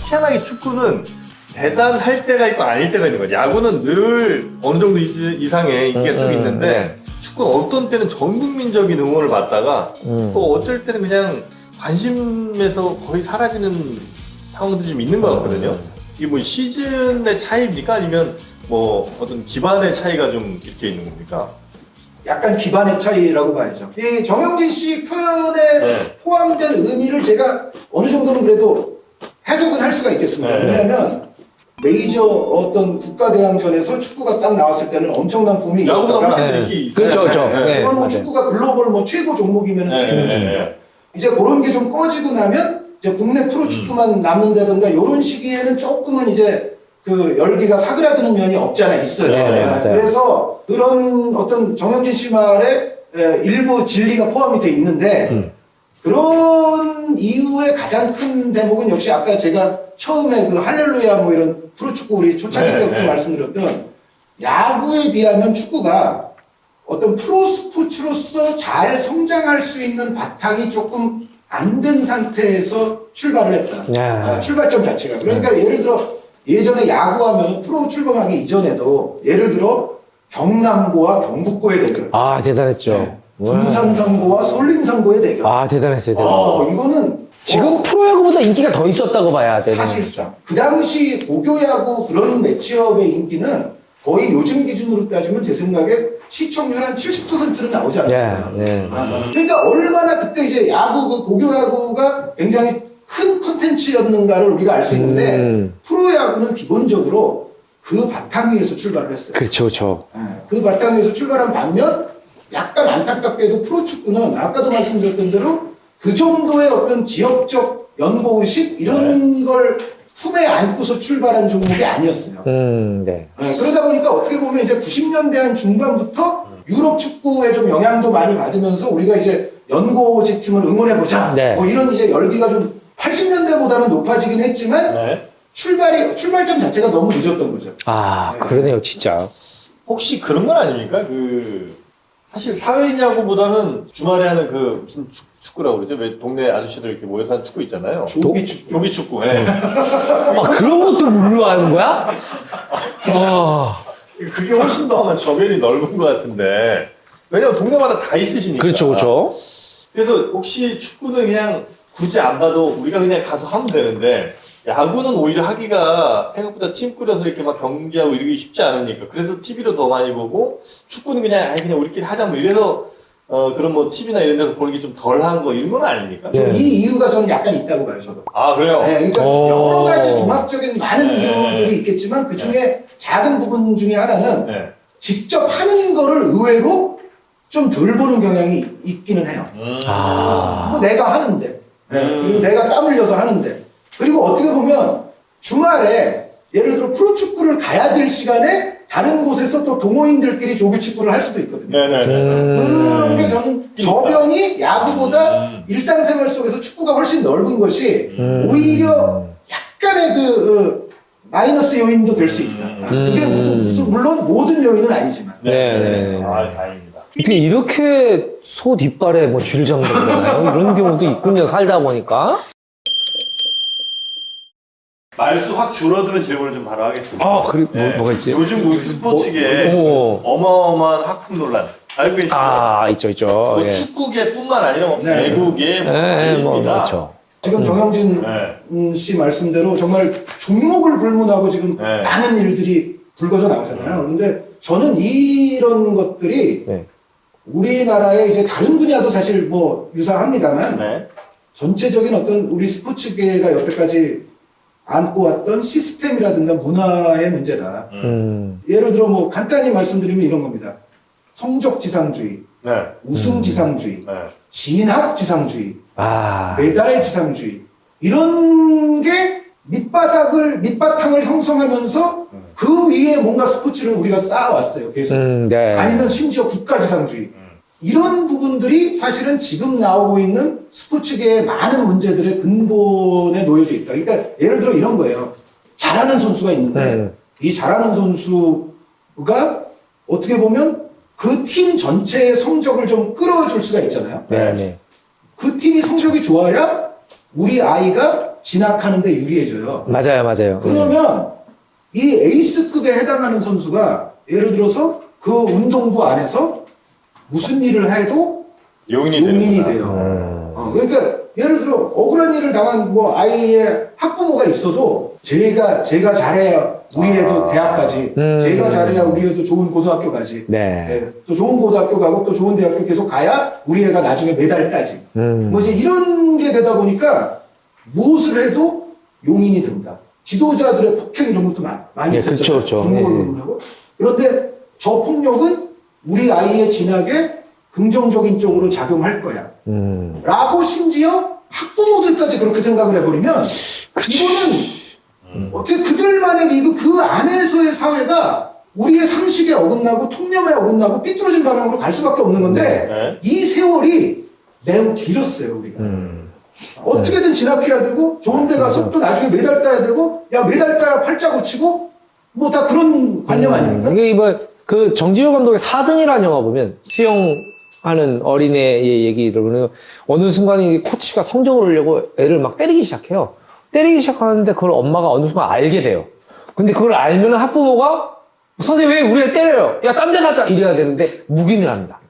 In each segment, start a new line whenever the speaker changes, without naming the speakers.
희한하게 축구는 대단할 때가 있고 아닐 때가 있는 거죠. 야구는 늘 어느 정도 이상의 인기가 쭉 있는데 축구는 어떤 때는 전 국민적인 응원을 받다가 또 어쩔 때는 그냥 관심에서 거의 사라지는 상황들이 좀 있는 것 같거든요. 이게 뭐 시즌의 차이입니까? 아니면 뭐 어떤 기반의 차이가 좀 이렇게 있는 겁니까?
약간 기반의 차이라고 봐야죠. 이 정영진 씨 표현에
네.
포함된 의미를 제가 어느 정도는 그래도 해석은 할 수가 있겠습니다.
네.
왜냐하면 메이저 어떤 국가대항전에서 축구가 딱 나왔을 때는 엄청난 붐이
야구보다
있다가
훨씬 더 인기 있어요.
그렇죠, 그렇죠.
네.
네.
그건 뭐
맞아요.
축구가 글로벌 뭐 최고 종목이면
네.
되겠습니다. 이제 그런 게 좀 꺼지고 나면 이제 국내 프로 축구만 남는다든가 이런 시기에는 조금은 이제 그 열기가 사그라드는 면이 없지 않아 있어요.
네, 맞아요.
그래서 그런 어떤 정영진 씨 말에 일부 진리가 포함이 돼 있는데 그런 이유의 가장 큰 대목은 역시 아까 제가 처음에 그 할렐루야 뭐 이런 프로축구 우리 초창기
네,
때부터
네.
말씀드렸던 야구에 비하면 축구가 어떤 프로 스포츠로서 잘 성장할 수 있는 바탕이 조금 안 된 상태에서 출발을 했다.
야.
출발점 자체가. 그러니까 예를 들어 예전에 야구하면 프로 출범하기 이전에도 예를 들어 경남고와 경북고의 대결,
아, 대단했죠.
군산선고와 솔림선고의 대결.
아, 대단했어요, 대단.
이거는
지금 프로야구보다 인기가 더 있었다고 봐야 되는.
사실상 그 당시 고교야구 그런 매치업의 인기는 거의 요즘 기준으로 따지면 제 생각에 시청률 한 70%는 나오지 않았을까.
네, 맞아요.
그러니까 얼마나 그때 이제 야구, 그 고교야구가 굉장히 큰 콘텐츠였는가를 우리가 알 수 있는데 프로야구는 기본적으로 그 바탕 위에서 출발을 했어요.
그렇죠, 그렇죠.
그 바탕 위에서 출발한 반면 약간 안타깝게도 프로축구는 아까도 말씀드렸던 대로 그 정도의 어떤 지역적 연고의식 이런 걸 품에 안고서 출발한 종목이 아니었어요.
네.
그러다 보니까 어떻게 보면 이제 90년대 한 중반부터 유럽 축구에 좀 영향도 많이 받으면서 우리가 이제 연고지 팀을 응원해보자.
네.
뭐 이런 이제 열기가 좀 80년대보다는 높아지긴 했지만
네.
출발점 자체가 너무 늦었던 거죠.
아, 그러네요, 진짜.
혹시 그런 건 아닙니까? 사실 사회인 야구보다는 주말에 하는 그 무슨 축구라고 그러죠? 왜 동네 아저씨들 이렇게 모여서 하는 축구 있잖아요.
조기 축구.
조기 축구. 예.
아, 그런 것도 물로 하는 거야? 아,
그게 훨씬 더 아마 저변이 넓은 것 같은데. 왜냐면 동네마다 다 있으시니까.
그렇죠, 그렇죠.
그래서 혹시 축구는 그냥 굳이 안 봐도 우리가 그냥 가서 하면 되는데 야구는 오히려 하기가 생각보다 팀 꾸려서 이렇게 막 경기하고 이러기 쉽지 않으니까 그래서 TV로 더 많이 보고 축구는 그냥 그냥 우리끼리 하자 뭐 이래서 그런 뭐 TV나 이런 데서 보는 게 좀 덜한 거 이런 건 아닙니까?
네.
이 이유가 저는 약간 있다고 봐요, 저도.
아 그래요?
네, 그러니까
오.
여러 가지 종합적인 많은
네.
이유들이 있겠지만 그 중에 작은 부분 중에 하나는
네.
직접 하는 거를 의외로 좀 덜 보는 경향이 있기는 해요.
아.
뭐 내가 하는데, 그리고 내가 땀 흘려서 하는데, 그리고 어떻게 보면 주말에 예를 들어 프로축구를 가야 될 시간에 다른 곳에서 또 동호인들끼리 조기축구를 할 수도 있거든요.
네네네.
그런 게 저는 저변이 야구보다 일상생활 속에서 축구가 훨씬 넓은 것이 오히려 약간의 그 마이너스 요인도 될 수 있다. 그게 물론 모든 요인은 아니지만.
네.
아 다행입니다.
어떻게 이렇게 소 뒷발에 뭐 쥐를 잡는 거나요? 이런 경우도 있군요, 살다 보니까.
말수 확 줄어드는 질문을 좀 바로 하겠습니다.
아, 그래,
네.
뭐가 있지?
요즘 우리 스포츠계 어마어마한 학풍 논란 알고 계시죠?
아, 있죠.
뭐
예.
축구계뿐만 아니라 뭐
네.
배구계, 뭐
네, 뭐,
입니다.
그렇죠.
지금 정영진 씨 말씀대로 정말 종목을 불문하고 지금
네.
많은 일들이 불거져 나오잖아요. 그런데 저는 이런 것들이
네.
우리나라의 이제 다른 분야도 사실 뭐 유사합니다만
네.
전체적인 어떤 우리 스포츠계가 여태까지 안고 왔던 시스템이라든가 문화의 문제다. 예를 들어 뭐 간단히 말씀드리면 이런 겁니다. 성적지상주의,
네.
우승지상주의,
네.
진학지상주의,
아.
메달지상주의 이런 게 밑바탕을 형성하면서 그 위에 뭔가 스포츠를 우리가 쌓아왔어요. 계속.
네.
아니면 심지어 국가지상주의. 이런 부분들이 사실은 지금 나오고 있는 스포츠계의 많은 문제들의 근본에 놓여져 있다. 그러니까 예를 들어 이런 거예요. 잘하는 선수가 있는데 이 잘하는 선수가 어떻게 보면 그 팀 전체의 성적을 좀 끌어줄 수가 있잖아요.
네.
그 팀이 성적이 좋아야 우리 아이가 진학하는데 유리해져요.
맞아요.
그러면 이 에이스급에 해당하는 선수가 예를 들어서 그 운동부 안에서 무슨 일을 해도
용인이
용인이
되는구나.
돼요. 그러니까 예를 들어 억울한 일을 당한 뭐 아이의 학부모가 있어도 제가 잘해야 우리 애도 대학 가지. 제가 잘해야 우리 애도 좋은 고등학교 가지.
네.
예, 또 좋은 고등학교 가고 또 좋은 대학교 계속 가야 우리 애가 나중에 메달 따지. 뭐 이제 이런 게 되다 보니까 무엇을 해도 용인이 된다. 지도자들의 폭행 이런 것도 많이
예,
있었죠.
그렇죠.
중고로. 그런데 저 폭력은 우리 아이의 진학에 긍정적인 쪽으로 작용할 거야. 라고 심지어 학부모들까지 그렇게 생각을 해버리면 이거는 어떻게 그들만의 리그 그 안에서의 사회가 우리의 상식에 어긋나고 통념에 어긋나고 삐뚤어진 방향으로 갈 수밖에 없는 건데
네.
이 세월이 매우 길었어요 우리가. 어떻게든 진학해야 되고 좋은 데 가서 또 나중에 메달 따야 되고 야 메달 따야 팔자 고치고 뭐 다 그런 관념 아닙니까?
이게 그 정지효 감독의 4등이라는 영화 보면 수영하는 어린애의 얘기 들으면 어느 순간에 코치가 성적을 올리려고 애를 막 때리기 시작해요. 때리기 시작하는데 그걸 엄마가 어느 순간 알게 돼요. 근데 그걸 알면 학부모가 선생님 왜 우리 애 때려요? 야 딴 데 가자! 이래야 되는데 묵인을 합니다.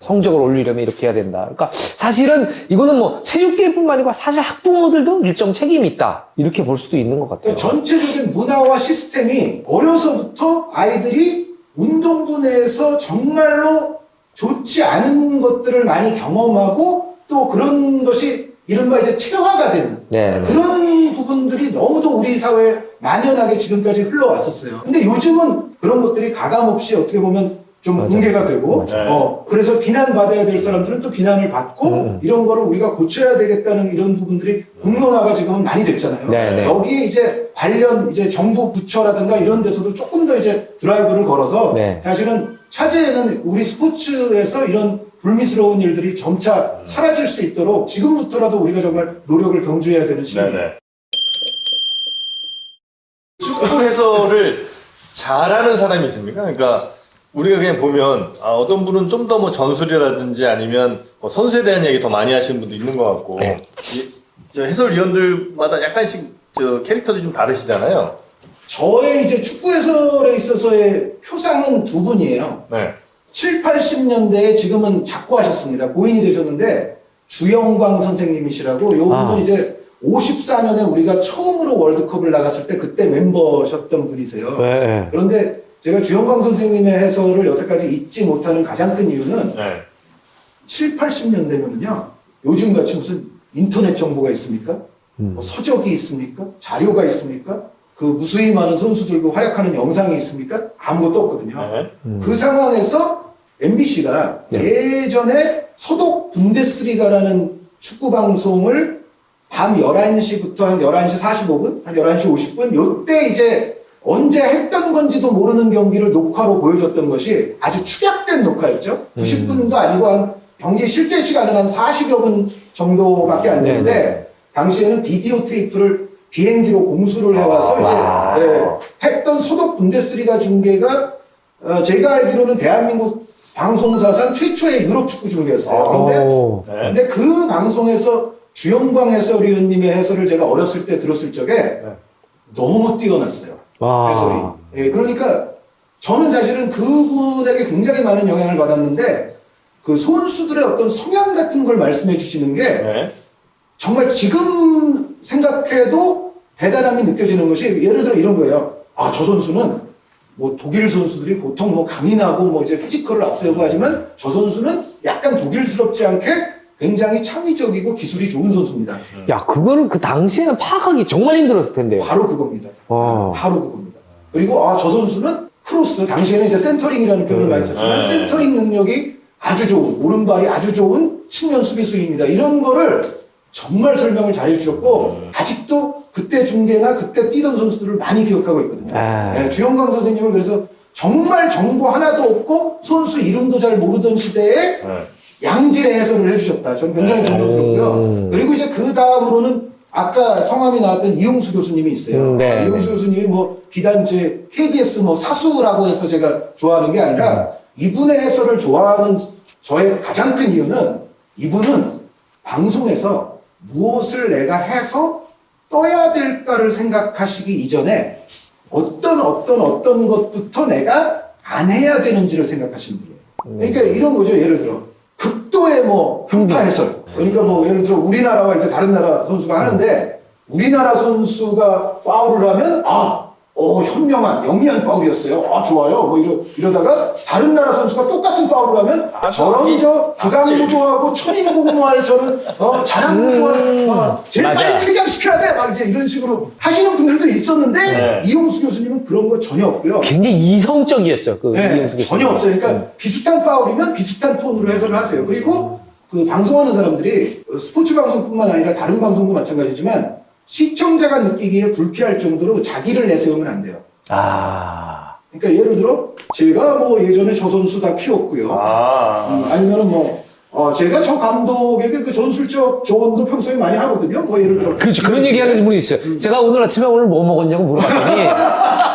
성적을 올리려면 이렇게 해야 된다. 그러니까 사실은 이거는 뭐 체육계뿐만 아니고 사실 학부모들도 일정 책임이 있다. 이렇게 볼 수도 있는 것 같아요.
그러니까 전체적인 문화와 시스템이 어려서부터 아이들이 운동부 내에서 정말로 좋지 않은 것들을 많이 경험하고 또 그런 것이 이른바 이제 체화가 되는
네.
그런 부분들이 너무도 우리 사회에 만연하게 지금까지 흘러왔었어요. 근데 요즘은 그런 것들이 가감없이 어떻게 보면 좀
맞아요.
공개가 되고,
맞아요.
그래서 비난받아야 될 사람들은 또 비난을 받고, 이런 거를 우리가 고쳐야 되겠다는 이런 부분들이 공론화가 지금은 많이 됐잖아요.
네.
여기에 이제 관련 이제 정부 부처라든가 이런 데서도 조금 더 이제 드라이브를 걸어서,
네.
사실은 차제에는 우리 스포츠에서 이런 불미스러운 일들이 점차 사라질 수 있도록 지금부터라도 우리가 정말 노력을 경주해야 되는 시기입니다.
네네. 축구 해설을 잘하는 사람이 있습니까? 그러니까 우리가 그냥 보면 어떤 분은 좀 더 뭐 전술이라든지 아니면 뭐 선수에 대한 얘기 더 많이 하시는 분도 있는 것 같고
네.
저 해설위원들마다 약간씩 저 캐릭터도 좀 다르시잖아요.
저의 이제 축구 해설에 있어서의 표상은 두 분이에요.
네.
7, 80년대에 지금은 작고하셨습니다. 고인이 되셨는데 주영광 선생님이시라고 요 분은 이제 54년에 우리가 처음으로 월드컵을 나갔을 때 그때 멤버셨던 분이세요.
네.
그런데 제가 주영광 선생님의 해설을 여태까지 잊지 못하는 가장 큰 이유는
네.
7, 80년대면은요 요즘같이 무슨 인터넷 정보가 있습니까? 뭐 서적이 있습니까? 자료가 있습니까? 그 무수히 많은 선수들과 활약하는 영상이 있습니까? 아무것도 없거든요.
네.
그 상황에서 MBC가 예전에 소독 분데스리가라는 축구 방송을 밤 11시부터 한 11시 45분, 한 11시 50분, 요때 이제 언제 했던 건지도 모르는 경기를 녹화로 보여줬던 것이 아주 축약된 녹화였죠. 90분도 아니고 한 경기 실제 시간은 한 40여 분 정도밖에 안 되는데, 당시에는 비디오 테이프를 비행기로 공수를 해와서 이제 했던 소독 분데스리가 중계가 제가 알기로는 대한민국 방송사상 최초의 유럽 축구 중계였어요. 근데 그 방송에서 주영광 해설위원님의 해설을 제가 어렸을 때 들었을 적에 너무 뛰어났어요. 해설이. 예, 그러니까 저는 사실은 그분에게 굉장히 많은 영향을 받았는데 그 선수들의 어떤 성향 같은 걸 말씀해 주시는 게
네.
정말 지금 생각해도 대단함이 느껴지는 것이 예를 들어 이런 거예요. 저 선수는 뭐 독일 선수들이 보통 뭐 강인하고 뭐 이제 피지컬을 앞세우고 하지만 저 선수는 약간 독일스럽지 않게 굉장히 창의적이고 기술이 좋은 선수입니다.
야, 그거를 그 당시에는 파악하기 정말 힘들었을 텐데요.
바로 그겁니다.
어.
바로 그겁니다. 그리고 저 선수는 크로스, 당시에는 이제 센터링이라는 표현을 많이 썼지만 센터링 능력이 아주 좋은, 오른발이 아주 좋은 측면 수비수입니다. 이런 거를 정말 설명을 잘 해주셨고 아직도 그때 중계나 그때 뛰던 선수들을 많이 기억하고 있거든요. 네, 주영광 선생님은 그래서 정말 정보 하나도 없고 선수 이름도 잘 모르던 시대에 양질의 해설을 해주셨다. 저는 굉장히 존경스럽고요. 그리고 이제 그 다음으로는 아까 성함이 나왔던 이용수 교수님이 있어요.
네,
이용수 교수님이 뭐 비단 제 KBS 뭐 사수라고 해서 제가 좋아하는 게 아니라 이분의 해설을 좋아하는 저의 가장 큰 이유는 이분은 방송에서 무엇을 내가 해서 떠야 될까를 생각하시기 이전에 어떤 것부터 내가 안 해야 되는지를 생각하시면 돼요. 그러니까 이런 거죠. 예를 들어 극도의 뭐 편파 해설. 그러니까 뭐 예를 들어 우리나라와 이제 다른 나라 선수가 하는데 우리나라 선수가 파울을 하면 현명한 영리한 파울이었어요. 좋아요. 뭐 이러다가 다른 나라 선수가 똑같은 파울을 하면 저런 부강무도하고 천인공노할 저런 자랑무도할 제일
맞아.
빨리 퇴장시켜야 돼. 막 이제 이런 식으로 하시는 분들도 있었는데
네.
이용수 교수님은 그런 거 전혀 없고요.
굉장히 이성적이었죠. 그
네,
이용수 교수님.
전혀 없어요. 그러니까 비슷한 파울이면 비슷한 톤으로 해설을 하세요. 그리고 그 방송하는 사람들이 스포츠 방송뿐만 아니라 다른 방송도 마찬가지지만 시청자가 느끼기에 불쾌할 정도로 자기를 내세우면 안 돼요. 그러니까 예를 들어 제가 뭐 예전에 저 선수 다 키웠고요. 아니면은 뭐 제가 저 감독에게 그 전술적 조언도 평소에 많이 하거든요. 뭐 예를 들어
그렇죠. 그런 얘기 하는 분이 있어요. 제가 오늘 아침에 오늘 뭐 먹었냐고 물어봤더니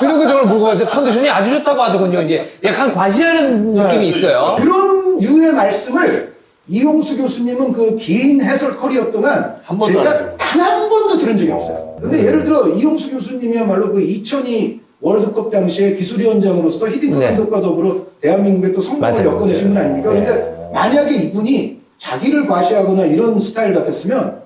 이런 거 저걸 물어봤는데 컨디션이 아주 좋다고 하더군요. 이제 약간 과시하는 느낌이 있어요.
그런 유의 말씀을 이용수 교수님은 그 긴 해설 커리어 동안
한 번도 안
제가
들어요.
단 한 번도 들은 적이 없어요. 근데 예를 들어 이용수 교수님이야말로 그 2002 월드컵 당시에 기술위원장으로서 히딩크
네.
감독과 더불어 대한민국의 또 성공을
맞아요,
엮어내신 분
맞아요.
아닙니까?
네.
그런데 만약에 이분이 자기를 과시하거나 이런 스타일 같았으면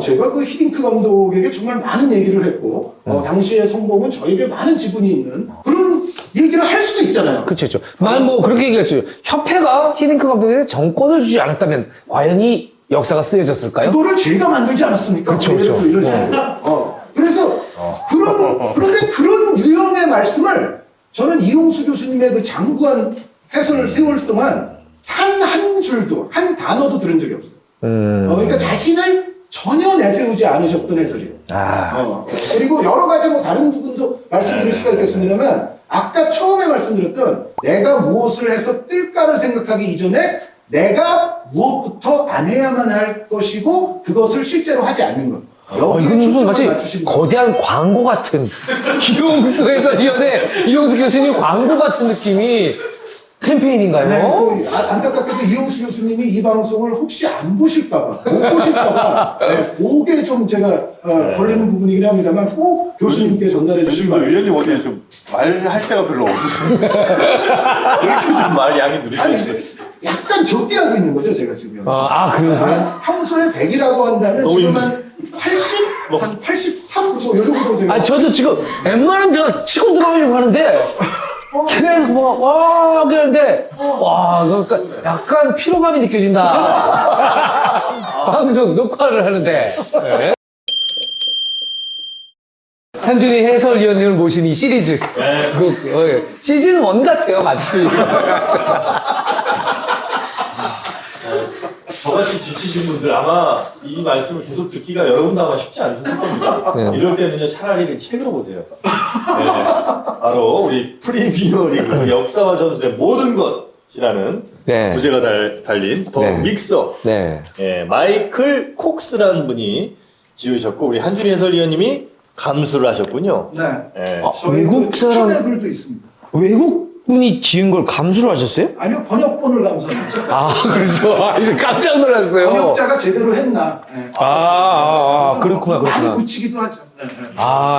제가 그 히딩크 감독에게 정말 많은 얘기를 했고 당시의 성공은 저에게 많은 지분이 있는 그런 얘기를 할 수도 있잖아요.
그렇죠. 뭐 그렇게 얘기했어요. 협회가 히딩크 감독에게 정권을 주지 않았다면 과연 이 역사가 쓰여졌을까요?
그거를 제가 만들지 않았습니까?
그렇죠,
예를 들어
그렇죠.
이런 식으로. 그래서 그런데 그런 유형의 말씀을 저는 이용수 교수님의 그 장구한 해설을 세월 동안 한 줄도 한 단어도 들은 적이 없어요. 그러니까 자신을 전혀 내세우지 않으셨던 해설이에요. 그리고 여러 가지 뭐 다른 부분도 말씀드릴 수가 있겠습니다만 아까 처음에 말씀드렸던 내가 무엇을 해서 뜰까를 생각하기 이전에 내가 무엇부터 안 해야만 할 것이고 그것을 실제로 하지 않는 것. 여기에
이건 무슨
초점을
마치
맞추시는 거예요.
거대한 광고 같은 이용수 해설위원회 이용수 교수님 광고 같은 느낌이 캠페인인가요?
네, 그 안타깝게도 이용수 교수님이 이 방송을 혹시 안 보실까봐, 못 보실까봐, 그게 좀 제가 걸리는 부분이긴 합니다만 꼭 교수님께 전달해 주시기
요즘도
바랍니다.
의원님 어디에 좀 말할 데가 별로 없으세요. 이렇게 좀 말 양이 늘으셨어요.
약간 적게 하고 있는 거죠, 제가 지금.
그래서?
평소에 100이라고 한다면
너무
지금 한 80? 한 83? 뭐, 요 정도 제가.
저도 지금 웬만하면 제가 치고 들어가려고 하는데 계속 그러는데 그러니까 약간 피로감이 느껴진다. 방송 녹화를 하는데. 네. 한준희 해설위원님을 모신 이 시리즈. 시즌 1 같아요, 마치.
저같이 지치신 분들 아마 이 말씀을 계속 듣기가 여러분도 아마 쉽지 않으실 겁니다. 이럴 때는요 차라리 책으로 보세요. 바로 우리 프리미어리그 역사와 전술의 모든 것이라는 부제가 달린 더 믹서. 마이클 콕스라는 분이 지으셨고 우리 한준희 해설위원님이 감수를 하셨군요.
외국 사람
친애들도 있습니다.
외국 분이 지은 걸 감수를 하셨어요?
아니요, 번역본을 감수하죠.
그렇죠. 깜짝 놀랐어요.
번역자가 제대로 했나.
그렇구나.
많이 붙이기도 하죠.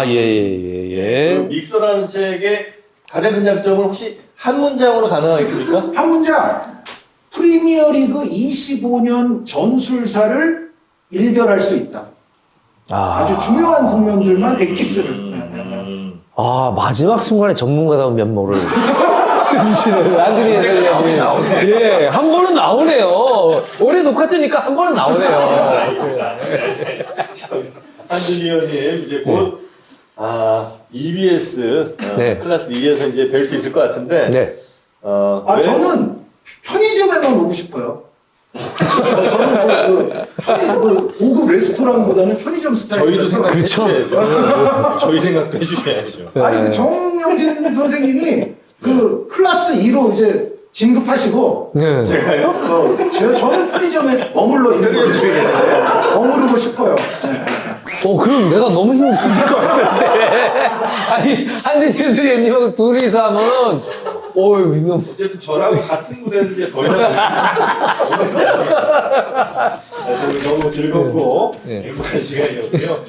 예.
믹서라는 책의 가장 큰 장점은 혹시 한 문장으로 가능하겠습니까?
한 문장. 프리미어리그 25년 전술사를 일별할 수 있다. 아주 중요한 국면들만 엑기스를.
마지막 순간에 전문가다운 면모를 해주시는 안준희 해설위원님. 한 번은 나오네요. 올해 녹화 때니까 한 번은 나오네요.
한준희 의원님 이제 곧 EBS 클래스 2에서 이제 뵐 수 있을 것 같은데.
저는 편의점에만 오고 싶어요. 저는 고급 레스토랑보다는 편의점 스타일.
저희도 생각해주셔야죠. 저희 생각도 해주셔야죠.
아니 정영진 선생님이 그 클래스 2로 이제 진급하시고
제가요?
저는 편의점에 머무르고 싶어요.
그럼 내가 너무 힘을 붙일 것 같은데. 아니, 한준희 해설위원님하고 둘이서 하면, 이놈.
어쨌든 저랑 같은 무대는 이제 더 이상 오늘 너무 즐겁고
네.
행복한 시간이었고요.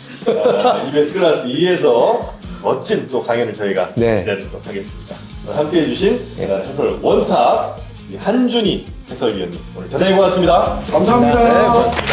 EBS 클래스 2에서 멋진 또 강연을 저희가
네.
기다리도록 하겠습니다. 오늘 함께해 주신 해설 원탑 한준희 해설위원님 오늘 대단히 고맙습니다.
감사합니다.
네, 고맙습니다.